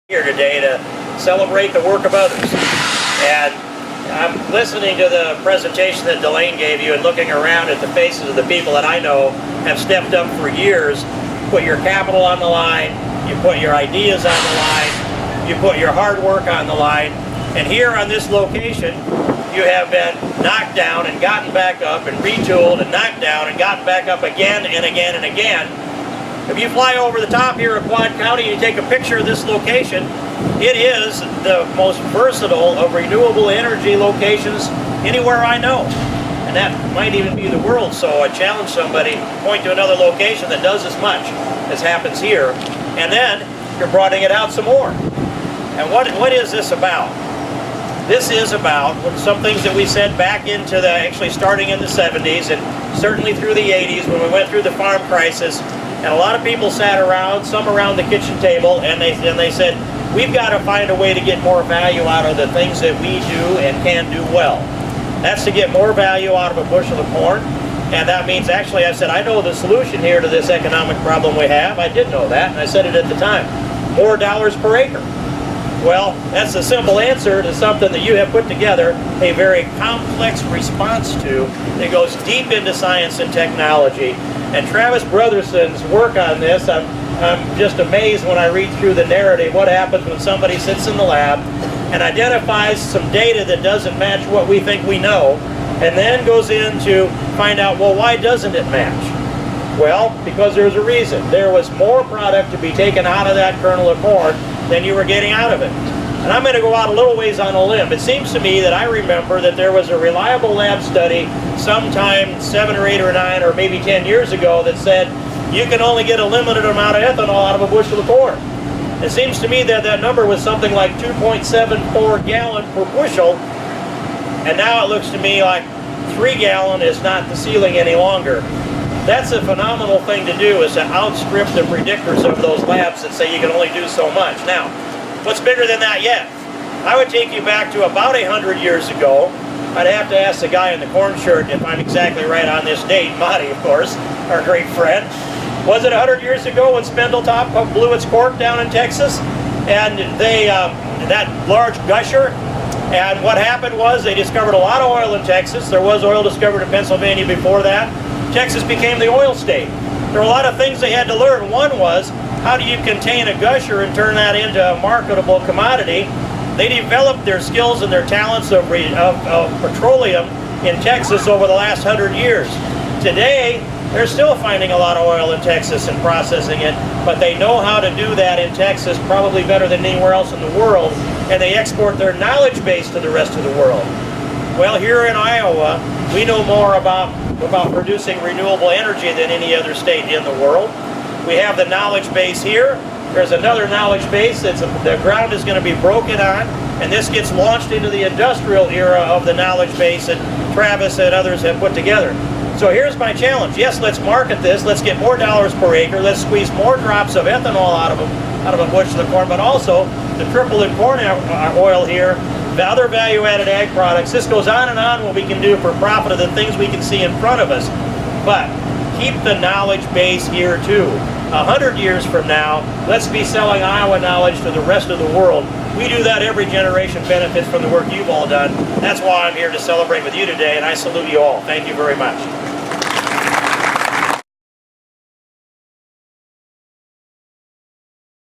Here today to celebrate the work of others. And I'm listening to the presentation that Delane gave you and looking around at the faces of the people that I know have stepped up for years. Put your capital on the line, you put your ideas on the line, you put your hard work on the line, and here on this location you have been knocked down and gotten back up and retooled and knocked down and gotten back up again and again and again. If you fly over the top here at Quad County and you take a picture of this location, it is the most versatile of renewable energy locations anywhere I know. And that might even be the world, so I challenge somebody to point to another location that does as much as happens here, and then you're broadening it out some more. And what is this about? This is about some things that we said back into actually starting in the 70s and certainly through the 80s when we went through the farm crisis. And a lot of people sat around, some around the kitchen table, and they said, we've got to find a way to get more value out of the things that we do and can do well. That's to get more value out of a bushel of corn. And that means, actually, I said, I know the solution here to this economic problem we have. I did know that, and I said it at the time. More dollars per acre. Well, that's a simple answer to something that you have put together a very complex response to that goes deep into science and technology. And Travis Brotherson's work on this, I'm just amazed when I read through the narrative what happens when somebody sits in the lab and identifies some data that doesn't match what we think we know, and then goes in to find out, well, why doesn't it match? Well, because there's a reason. There was more product to be taken out of that kernel of corn than you were getting out of it. And I'm going to go out a little ways on a limb. It seems to me that I remember that there was a reliable lab study sometime 7 or 8 or 9 or maybe 10 years ago that said you can only get a limited amount of ethanol out of a bushel of corn. It seems to me that that number was something like 2.74 gallon per bushel, and now it looks to me like 3 gallon is not the ceiling any longer. That's a phenomenal thing to do, is to outstrip the predictors of those labs that say you can only do so much. Now, what's bigger than that yet? I would take you back to about 100 years ago. I'd have to ask the guy in the corn shirt if I'm exactly right on this date. Marty, of course, our great friend. Was it 100 years ago when Spindletop blew its cork down in Texas? And they, that large gusher, and what happened was they discovered a lot of oil in Texas. There was oil discovered in Pennsylvania before that. Texas became the oil state. There were a lot of things they had to learn. One was, how do you contain a gusher and turn that into a marketable commodity? They developed their skills and their talents of petroleum in Texas over the last 100 years. Today, they're still finding a lot of oil in Texas and processing it, but they know how to do that in Texas probably better than anywhere else in the world, and they export their knowledge base to the rest of the world. Well, here in Iowa, we know more about producing renewable energy than any other state in the world. We have the knowledge base here. There's another knowledge base that's the ground is going to be broken on, and this gets launched into the industrial era of the knowledge base that Travis and others have put together. So here's my challenge. Yes, let's market this. Let's get more dollars per acre. Let's squeeze more drops of ethanol out of a bushel of corn, but also the triple in corn oil here, the other value-added ag products. This goes on and on what we can do for profit of the things we can see in front of us. But keep the knowledge base here too. 100 years from now, let's be selling Iowa knowledge to the rest of the world. We do that. Every generation benefits from the work you've all done. That's why I'm here to celebrate with you today, and I salute you all. Thank you very much.